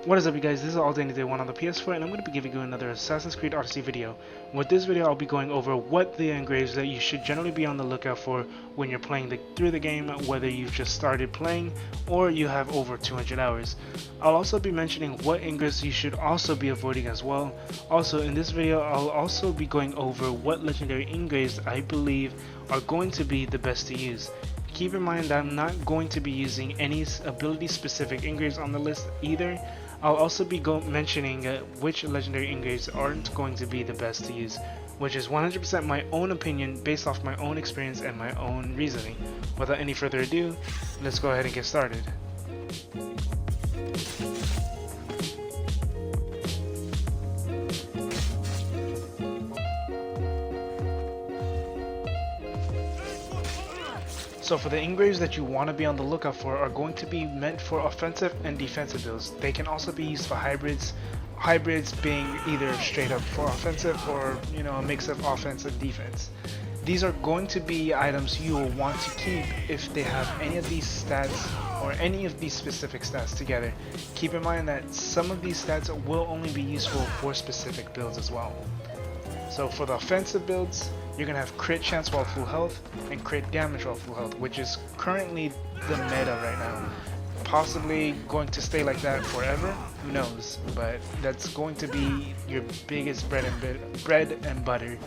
What is up, you guys? This is All Day Day 1 on the PS4, and I'm going to be giving you another Assassin's Creed Odyssey video. With this video, I'll be going over what the engraves that you should generally be on the lookout for when you're playing through the game, whether you've just started playing or you have over 200 hours. I'll also be mentioning what engraves you should also be avoiding as well. Also, in this video, I'll also be going over what legendary engraves I believe are going to be the best to use. Keep in mind that I'm not going to be using any ability specific engraves on the list either. I'll also be mentioning which legendary engraves aren't going to be the best to use, which is 100% my own opinion based off my own experience and my own reasoning. Without any further ado, let's go ahead and get started. So for the engraves that you want to be on the lookout for are going to be meant for offensive and defensive builds. They can also be used for hybrids being either straight up for offensive or a mix of offense and defense. These are going to be items you will want to keep if they have any of these stats or any of these specific stats together. Keep in mind that some of these stats will only be useful for specific builds as well. So for the offensive builds, you're going to have crit chance while full health and crit damage while full health, which is currently the meta right now. Possibly going to stay like that forever, who knows, but that's going to be your biggest bread and butter.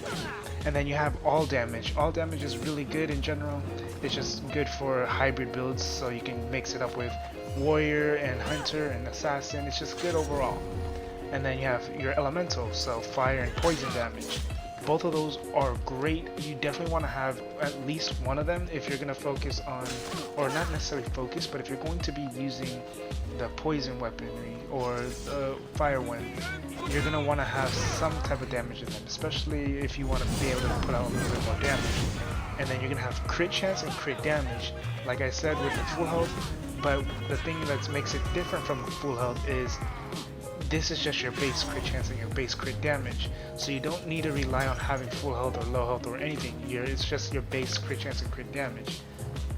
And then you have all damage. All damage is really good in general. It's just good for hybrid builds, so you can mix it up with warrior and hunter and assassin. It's just good overall. And then you have your elemental, so fire and poison damage. Both of those are great. You definitely want to have at least one of them if you're going to focus on, or not necessarily focus, but if you're going to be using the poison weaponry or the fire one, you're going to want to have some type of damage in them, especially if you want to be able to put out a little bit more damage. And then you're going to have crit chance and crit damage, like I said, with the full health. But the thing that makes it different from full health is this is just your base crit chance and your base crit damage, so you don't need to rely on having full health or low health or anything. It's just your base crit chance and crit damage.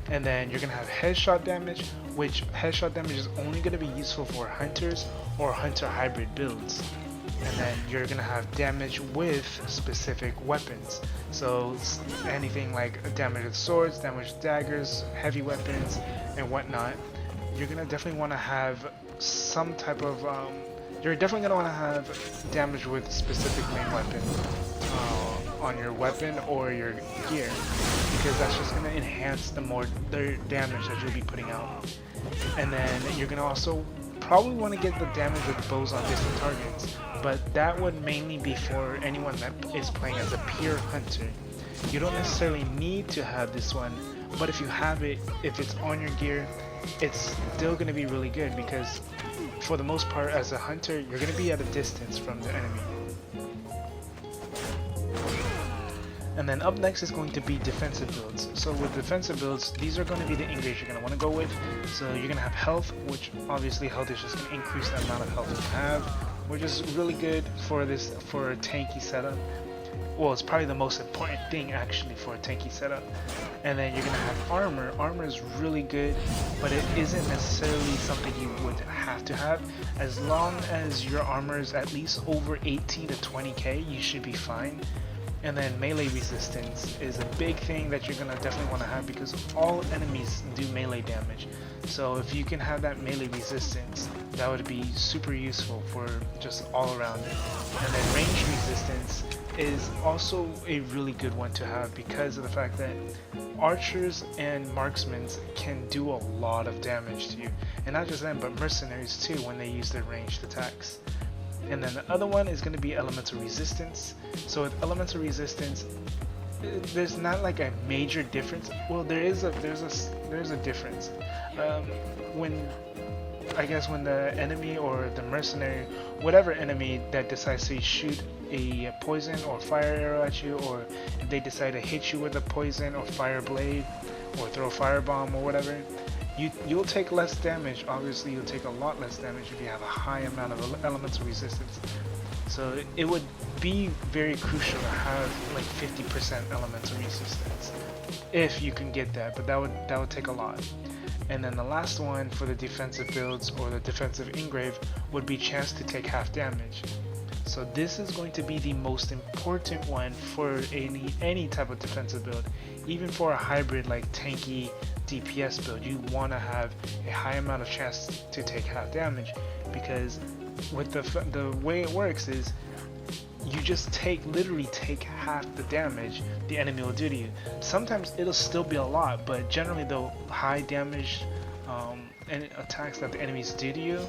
And then you're gonna have headshot damage, which headshot damage is only gonna be useful for hunters or hunter hybrid builds. And then you're gonna have damage with specific weapons, so anything like damage with swords, damage with daggers, heavy weapons, and whatnot. You're gonna definitely want to have some type of you're definitely going to want to have damage with specific main weapon on your weapon or your gear, because that's just going to enhance the damage that you'll be putting out. And then you're going to also probably want to get the damage with bows on distant targets, but that would mainly be for anyone that is playing as a pure hunter. You don't necessarily need to have this one, but if you have it, if it's on your gear, it's still going to be really good, because for the most part as a hunter you're going to be at a distance from the enemy. And then up next is going to be defensive builds. So with defensive builds, these are going to be the engraves you're going to want to go with. So you're going to have health, which obviously health is just going to increase the amount of health you have, which is really good for a tanky setup. Well, it's probably the most important thing actually for a tanky setup. And then you're going to have armor. Armor is really good, but it isn't necessarily something you would have to have. As long as your armor is at least over 18 to 20k, you should be fine. And then melee resistance is a big thing that you're going to definitely want to have, because all enemies do melee damage. So if you can have that melee resistance, that would be super useful for just all around it. And then range resistance is also a really good one to have, because of the fact that archers and marksmen can do a lot of damage to you, and not just them but mercenaries too when they use their ranged attacks. And then the other one is going to be elemental resistance. So with elemental resistance, there's not like a major difference. Well, there's a difference. When the enemy or the mercenary, whatever enemy that decides to shoot a poison or fire arrow at you, or if they decide to hit you with a poison or fire blade or throw a firebomb or whatever, you'll take less damage. Obviously you'll take a lot less damage if you have a high amount of elemental resistance. So it would be very crucial to have like 50% elemental resistance if you can get that, but that would take a lot. And then the last one for the defensive builds or the defensive engrave would be chance to take half damage. So this is going to be the most important one for any type of defensive build. Even for a hybrid like tanky DPS build, you want to have a high amount of chance to take half damage, because with the way it works is you just literally take half the damage the enemy will do to you. Sometimes it'll still be a lot, but generally the high damage and attacks that the enemies do to you,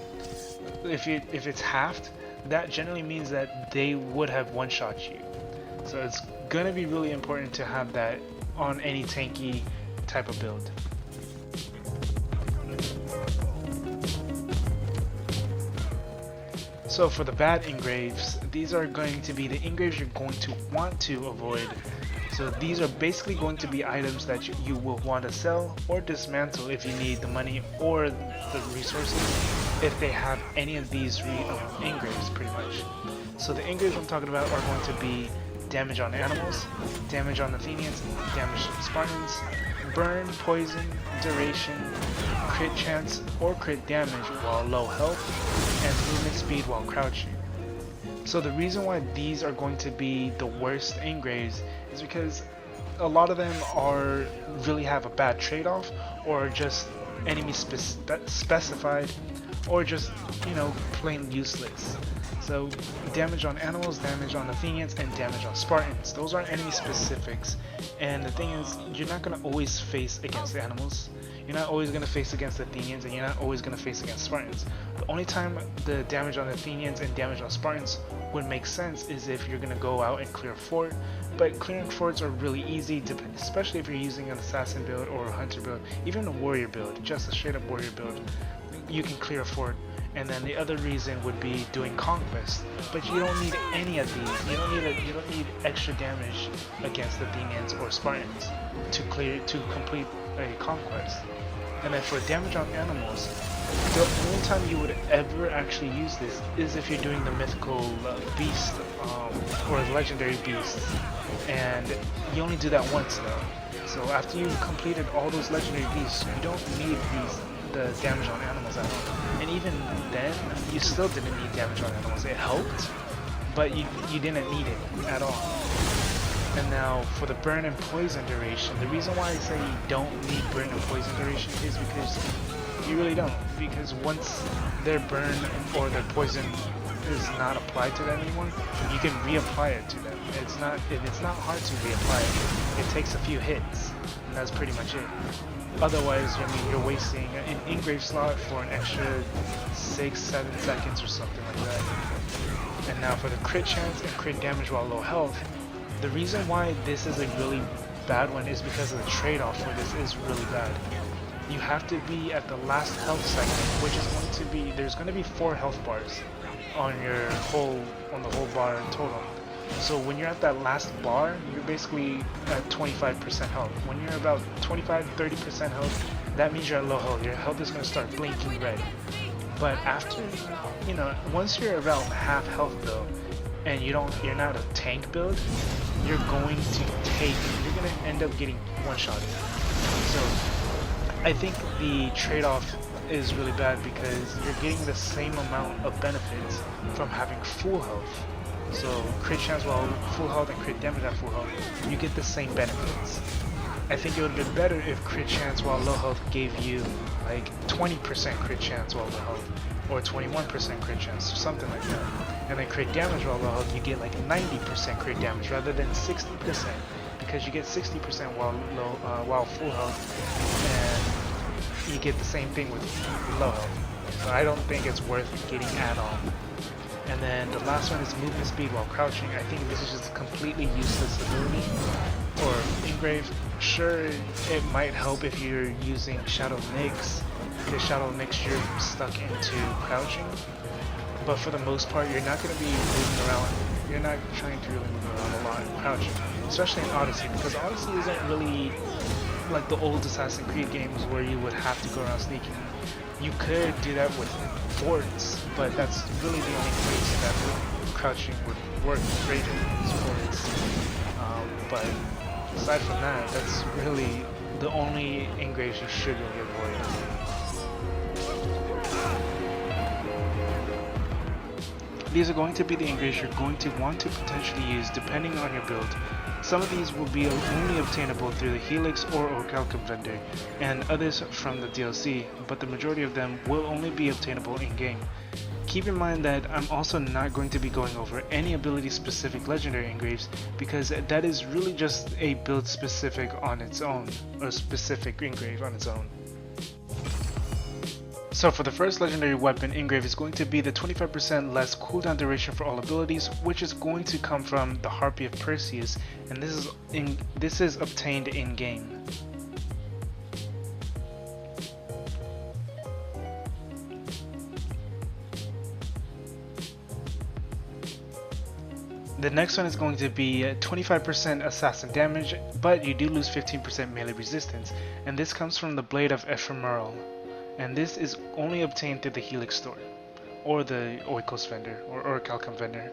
if it's halved, that generally means that they would have one-shot you. So it's gonna be really important to have that on any tanky type of build. So for the bad engraves, these are going to be the engraves you're going to want to avoid. So these are basically going to be items that you will want to sell or dismantle if you need the money or the resources, if they have any of these engraves pretty much. So the engraves I'm talking about are going to be damage on animals, damage on Athenians, damage to Spartans, burn, poison, duration, crit chance or crit damage while low health, and movement speed while crouching. So the reason why these are going to be the worst engraves is because a lot of them really have a bad trade-off, or just enemy specified, or just, you know, plain useless. So damage on animals, damage on Athenians, and damage on Spartans. Those are enemy specifics. And the thing is, you're not going to always face against the animals. You're not always going to face against Athenians, and you're not always going to face against Spartans. The only time the damage on Athenians and damage on Spartans would make sense is if you're going to go out and clear a fort. But clearing forts are really easy, especially if you're using an assassin build or a hunter build, even a warrior build, just a straight up warrior build. You can clear a fort. And then the other reason would be doing conquest, but you don't need any of these. You don't need extra damage against Athenians or Spartans to complete a conquest. And then for damage on animals, the only time you would ever actually use this is if you're doing the mythical beast or legendary beasts, and you only do that once though. So after you've completed all those legendary beasts, you don't need the damage on animals at all. And even then, you still didn't need damage on animals. It helped, but you didn't need it at all. And now for the burn and poison duration, the reason why I say you don't need burn and poison duration is because you really don't. Because once their burn or their poison is not applied to them anymore, you can reapply it to them. It's not hard to reapply it. It takes a few hits, and that's pretty much it. Otherwise, I mean, you're wasting an engrave slot for an extra 6-7 seconds or something like that. And now for the crit chance and crit damage while low health, the reason why this is a really bad one is because of the trade-off for this is really bad. You have to be at the last health segment, which is going to be, there's going to be 4 health bars on the whole bar in total. So when you're at that last bar, you're basically at 25% health. When you're about 25-30% health, that means you're at low health. Your health is going to start blinking red. But after, you know, once you're around half health though, and you're not a tank build, you're going to end up getting one-shotted. So I think the trade-off is really bad because you're getting the same amount of benefits from having full health. So crit chance while full health and crit damage at full health, you get the same benefits. I think it would have been better if crit chance while low health gave you like 20% crit chance while low health, or 21% crit chance, or something like that. And then crit damage while low health, you get like 90% crit damage rather than 60%, because you get 60% while full health, and you get the same thing with low health. So I don't think it's worth getting at all. And then the last one is movement speed while crouching. I think this is just a completely useless ability or engrave. Sure, it might help if you're using Shadow Mix, because Shadow Mix you're stuck into crouching. But for the most part, you're not going to be moving around. You're not trying to really move around a lot in crouching, especially in Odyssey, because Odyssey isn't really like the old Assassin's Creed games where you would have to go around sneaking. You could do that with forts, but that's really the only place that crouching would work great in is forts. But aside from that, that's really the only engraves you should really avoid. These are going to be the engraves you're going to want to potentially use depending on your build. Some of these will be only obtainable through the Helix or Orichalcum vendor, and others from the DLC, but the majority of them will only be obtainable in-game. Keep in mind that I'm also not going to be going over any ability specific legendary engraves because that is really just a build specific on its own, or specific engrave on its own. So for the first legendary weapon engrave is going to be the 25% less cooldown duration for all abilities, which is going to come from the Harpy of Perseus, and this is obtained in game. The next one is going to be 25% assassin damage, but you do lose 15% melee resistance, and this comes from the Blade of Ephemeral, and this is only obtained through the Helix store, or the Oikos vendor, or Orichalcum vendor.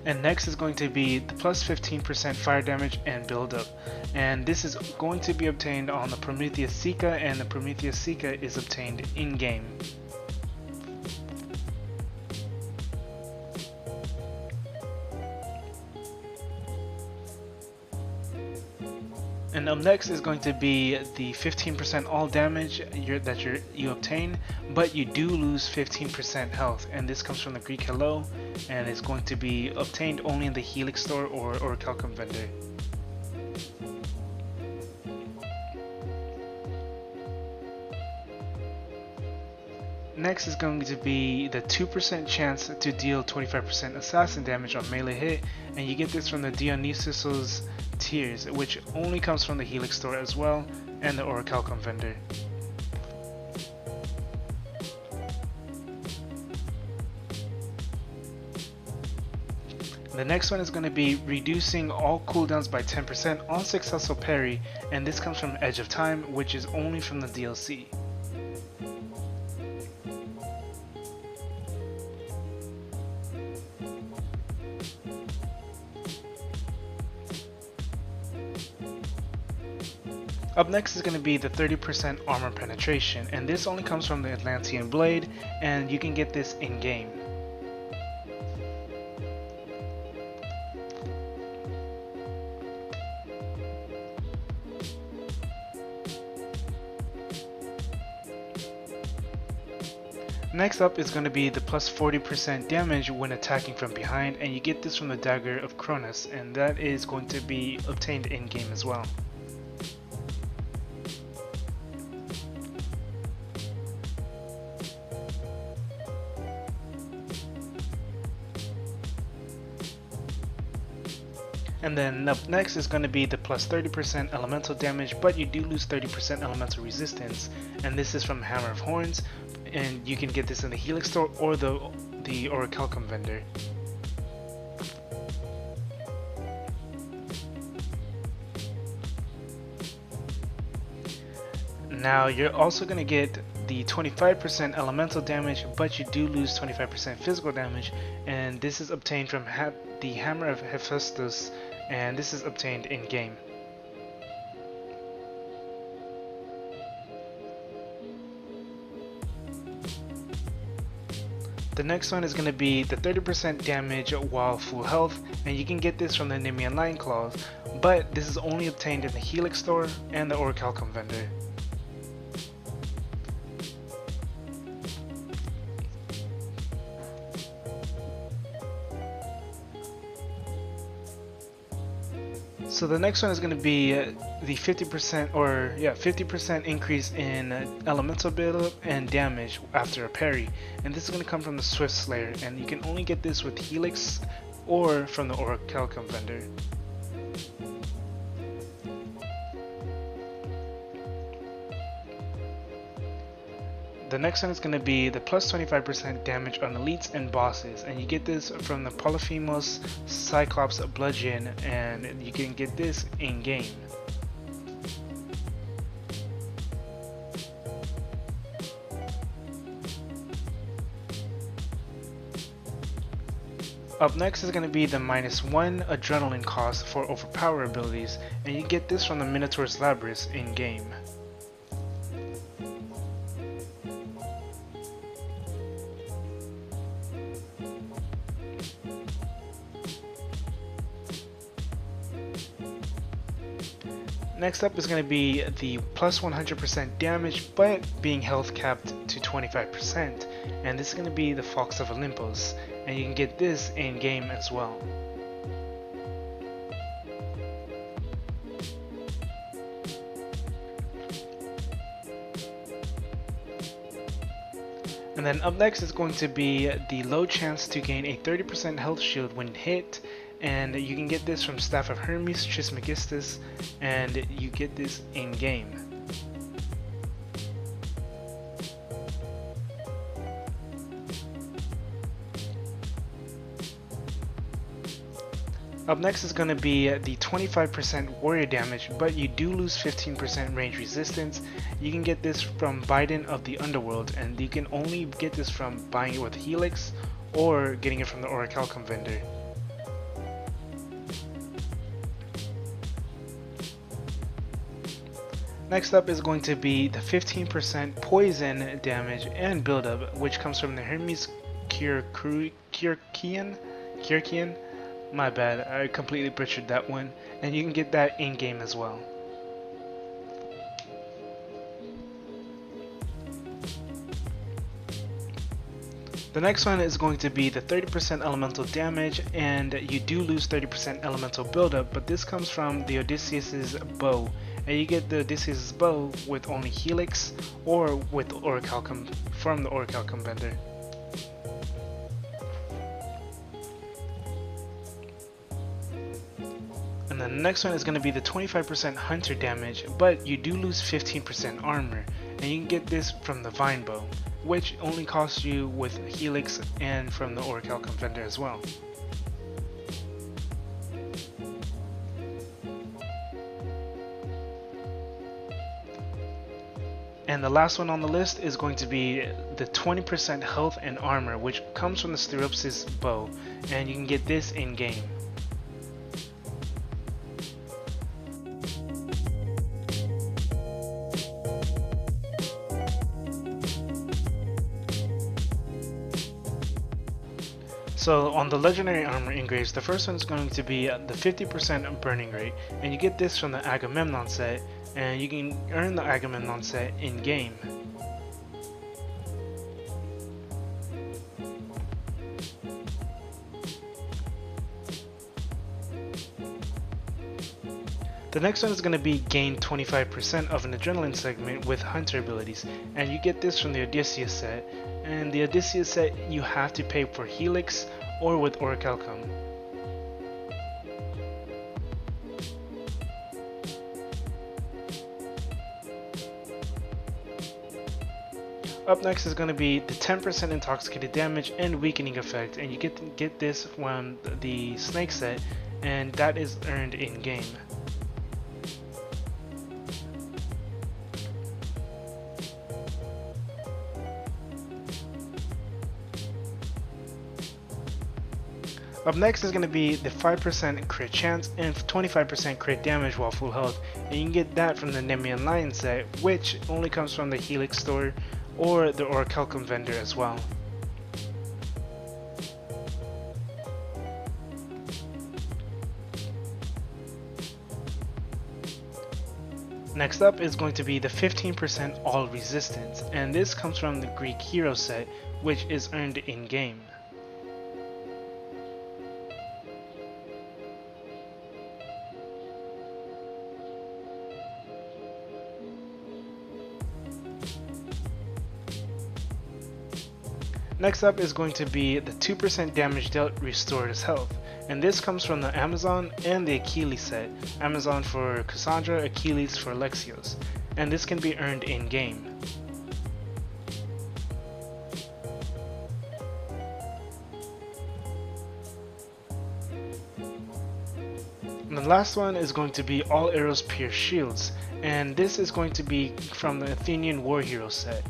And next is going to be the plus 15% fire damage and build up, and this is going to be obtained on the Prometheus Sika, and the Prometheus Sika is obtained in game. And up next is going to be the 15% all damage that you obtain, but you do lose 15% health, and this comes from the Greek Hello, and it's going to be obtained only in the Helix store or Orichalcum vendor. Next is going to be the 2% chance to deal 25% assassin damage on melee hit, and you get this from the Dionysus' Tears, which only comes from the Helix store as well, and the Orichalcum vendor. The next one is going to be reducing all cooldowns by 10% on successful parry, and this comes from Edge of Time, which is only from the DLC. Up next is going to be the 30% armor penetration, and this only comes from the Atlantean Blade, and you can get this in game. Next up is going to be the plus 40% damage when attacking from behind, and you get this from the Dagger of Cronus, and that is going to be obtained in game as well. And then up next is going to be the plus 30% elemental damage, but you do lose 30% elemental resistance, and this is from Hammer of Horns, and you can get this in the Helix store or the Orichalcum vendor. Now you're also going to get the 25% elemental damage, but you do lose 25% physical damage, and this is obtained from the Hammer of Hephaestus, and this is obtained in game. The next one is going to be the 30% damage while full health, and you can get this from the Nemean Lion Claws, but this is only obtained in the Helix store and the Orichalcum vendor. So the next one is going to be the 50% increase in elemental buildup and damage after a parry, and this is going to come from the Swift Slayer, and you can only get this with Helix or from the Orichalcum vendor. The next one is going to be the plus 25% damage on elites and bosses, and you get this from the Polyphemus Cyclops Bludgeon, and you can get this in game. Up next is going to be the -1 adrenaline cost for overpower abilities, and you get this from the Minotaur's Labyrinth in game. Next up is going to be the plus 100% damage, but being health capped to 25%, and this is going to be the Fox of Olympus, and you can get this in game as well. And then up next is going to be the low chance to gain a 30% health shield when hit, and you can get this from Staff of Hermes, Trismegistus, and you get this in game. Up next is going to be the 25% warrior damage, but you do lose 15% range resistance. You can get this from Biden of the Underworld, and you can only get this from buying it with Helix or getting it from the Orichalcum vendor. Next up is going to be the 15% poison damage and buildup, which comes from the Hermes Kyrkian. My bad, I completely butchered that one, and you can get that in game as well. The next one is going to be the 30% elemental damage, and you do lose 30% elemental buildup, but this comes from the Odysseus's bow, and you get the Odysseus's bow with only Helix or with Orichalcum from the Orichalcum vendor. And then the next one is going to be the 25% hunter damage, but you do lose 15% armor, and you can get this from the Vine Bow, which only costs you with Helix and from the Orichalcum vendor as well. And the last one on the list is going to be the 20% health and armor, which comes from the Steropsis bow, and you can get this in game. So on the Legendary Armor Engraves, the first one is going to be the 50% burning rate, and you get this from the Agamemnon set, and you can earn the Agamemnon set in game. The next one is going to be gain 25% of an adrenaline segment with hunter abilities, and you get this from the Odysseus set, and the Odysseus set you have to pay for Helix or with Orichalcum. Up next is going to be the 10% intoxicated damage and weakening effect, and you get this from the snake set, and that is earned in game. Up next is going to be the 5% crit chance and 25% crit damage while full health, and you can get that from the Nemean Lion set, which only comes from the Helix store or the Orichalcum vendor as well. Next up is going to be the 15% all resistance, and this comes from the Greek hero set, which is earned in game. Next up is going to be the 2% damage dealt restored as health, and this comes from the Amazon and the Achilles set, Amazon for Cassandra, Achilles for Alexios, and this can be earned in game. And the last one is going to be all arrows pierce shields, and this is going to be from the Athenian War Hero set,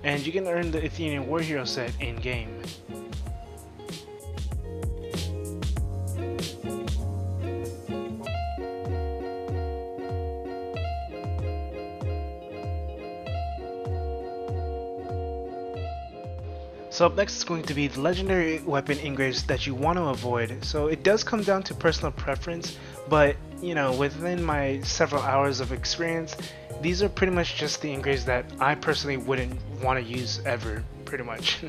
and you can earn the Athenian War Hero set in game. So up next is going to be the legendary weapon engraves that you want to avoid. So it does come down to personal preference, but you know, within my several hours of experience, these are pretty much just the engraves that I personally wouldn't want to use ever, pretty much.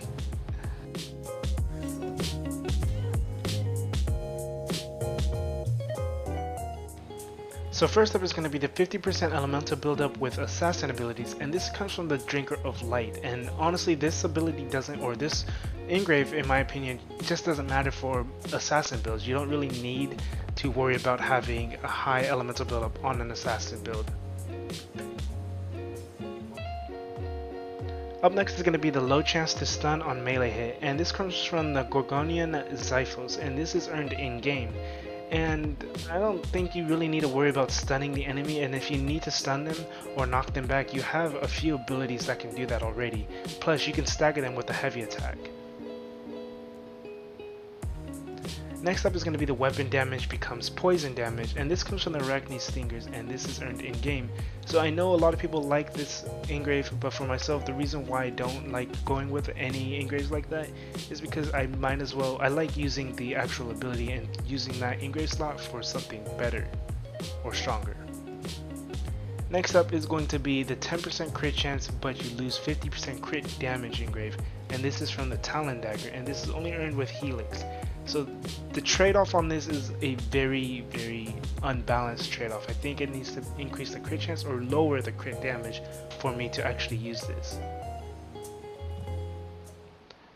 So first up is going to be the 50% elemental buildup with assassin abilities, and this comes from the Drinker of Light. And honestly, this ability doesn't, or this engrave in my opinion, just doesn't matter for assassin builds. You don't really need to worry about having a high elemental buildup on an assassin build. Up next is going to be the low chance to stun on melee hit, and this comes from the Gorgonian Xiphos, and this is earned in game. And I don't think you really need to worry about stunning the enemy, and if you need to stun them or knock them back, you have a few abilities that can do that already. Plus you can stagger them with a heavy attack. Next up is going to be the weapon damage becomes poison damage, and this comes from the Arachne Stingers, and this is earned in game. So I know a lot of people like this engrave, but for myself, the reason why I don't like going with any engraves like that is because I like using the actual ability and using that engrave slot for something better or stronger. Next up is going to be the 10% crit chance but you lose 50% crit damage engrave, and this is from the Talon Dagger, and this is only earned with Helix. So the trade-off on this is a very unbalanced trade-off. I think it needs to increase the crit chance or lower the crit damage for me to actually use this.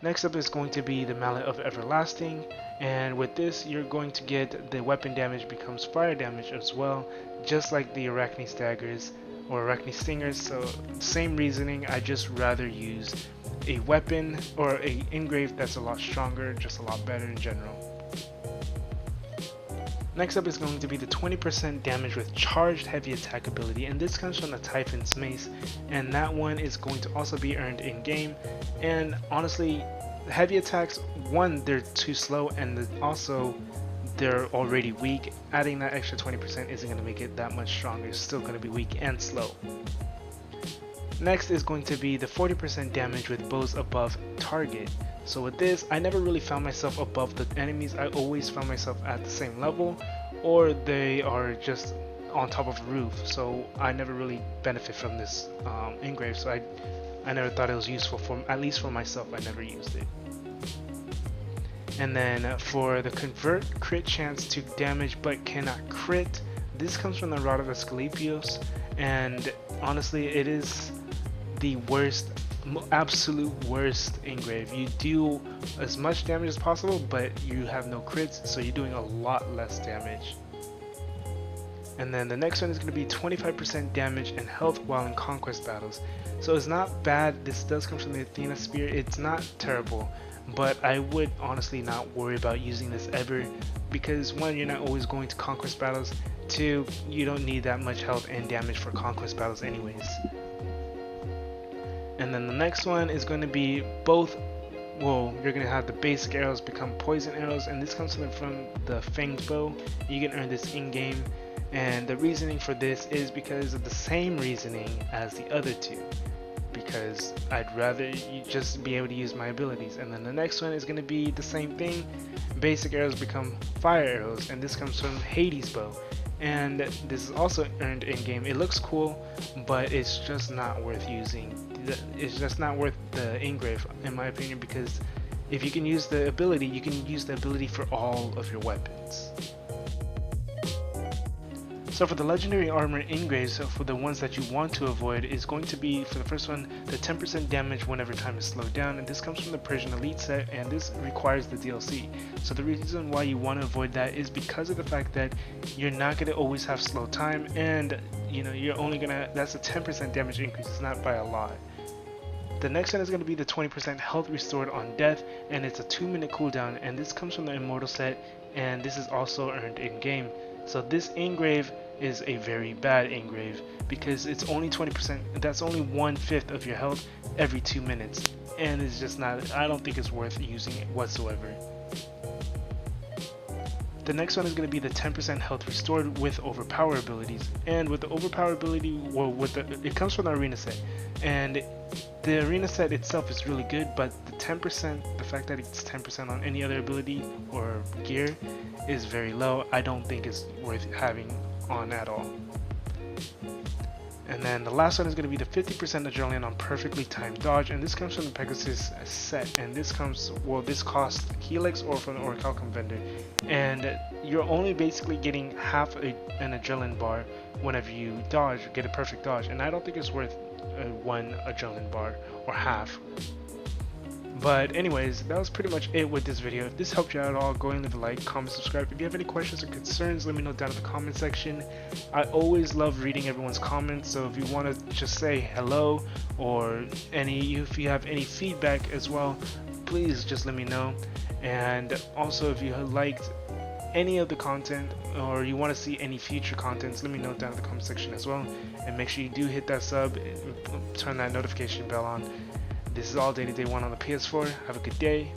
Next up is going to be the Mallet of Everlasting, and with this you're going to get the weapon damage becomes fire damage as well, just like the Arachne Daggers or Arachne Stingers. So same reasoning, I just rather use a weapon or a engrave that's a lot stronger, just a lot better in general. Next up is going to be the 20% damage with charged heavy attack ability, and this comes from the Typhon's Mace, and that one is going to also be earned in game. And honestly, heavy attacks, one, they're too slow, and also they're already weak. Adding that extra 20% isn't going to make it that much stronger. It's still going to be weak and slow. Next is going to be the 40% damage with bows above target. So with this, I never really found myself above the enemies. I always found myself at the same level, or they are just on top of a roof. So I never really benefit from this engrave. So I never thought it was useful, at least for myself. I never used it. And then for the convert crit chance to damage but cannot crit, this comes from the Rod of Asclepios, and honestly it is the worst, absolute worst engrave. You do as much damage as possible, but you have no crits, so you're doing a lot less damage. And then the next one is going to be 25% damage and health while in conquest battles. So it's not bad. This does come from the Athena Spear. It's not terrible, but I would honestly not worry about using this ever, because one, you're not always going to conquest battles, two, you don't need that much health and damage for conquest battles anyways. And then the next one is going to be both, well, you're going to have the basic arrows become poison arrows, and this comes from the Fanged Bow. You can earn this in-game, and the reasoning for this is because of the same reasoning as the other two, because I'd rather you just be able to use my abilities. And then the next one is going to be the same thing. Basic arrows become fire arrows, and this comes from Hades Bow, and this is also earned in game. It looks cool, but it's just not worth using. It's just not worth the engrave in my opinion, because if you can use the ability, you can use the ability for all of your weapons. So for the legendary armor engraves, for the ones that you want to avoid, is going to be, for the first one, the 10% damage whenever time is slowed down, and this comes from the Persian Elite set, and this requires the DLC. So the reason why you want to avoid that is because of the fact that you're not going to always have slow time, and you know, you're only gonna, that's a 10% damage increase, it's not by a lot. The next one is going to be the 20% health restored on death, and it's a 2-minute cooldown, and this comes from the Immortal set, and this is also earned in game. So this engrave is a very bad engrave because it's only 20%, that's only 1/5 of your health every 2 minutes, and it's just not, I don't think it's worth using it whatsoever. The next one is going to be the 10% health restored with overpower abilities. And with the overpower ability, well, it comes from the arena set, and the arena set itself is really good, but the 10%, the fact that it's 10% on any other ability or gear is very low. I don't think it's worth having on at all. And then the last one is going to be the 50% adrenaline on perfectly timed dodge, and this comes from the Pegasus set, and this comes, well, this costs Helix or from the Orichalcum vendor, and you're only basically getting half an adrenaline bar whenever you dodge, get a perfect dodge, and I don't think it's worth one adrenaline bar or half. But anyways, that was pretty much it with this video. If this helped you out at all, go and leave a like, comment, subscribe. If you have any questions or concerns, let me know down in the comment section. I always love reading everyone's comments, so if you want to just say hello, or if you have any feedback as well, please just let me know. And also, if you liked any of the content or you want to see any future contents, let me know down in the comment section as well. And make sure you do hit that sub, turn that notification bell on. This is all Day-to-Day 1 on the PS4. Have a good day,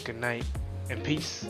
good night, and peace.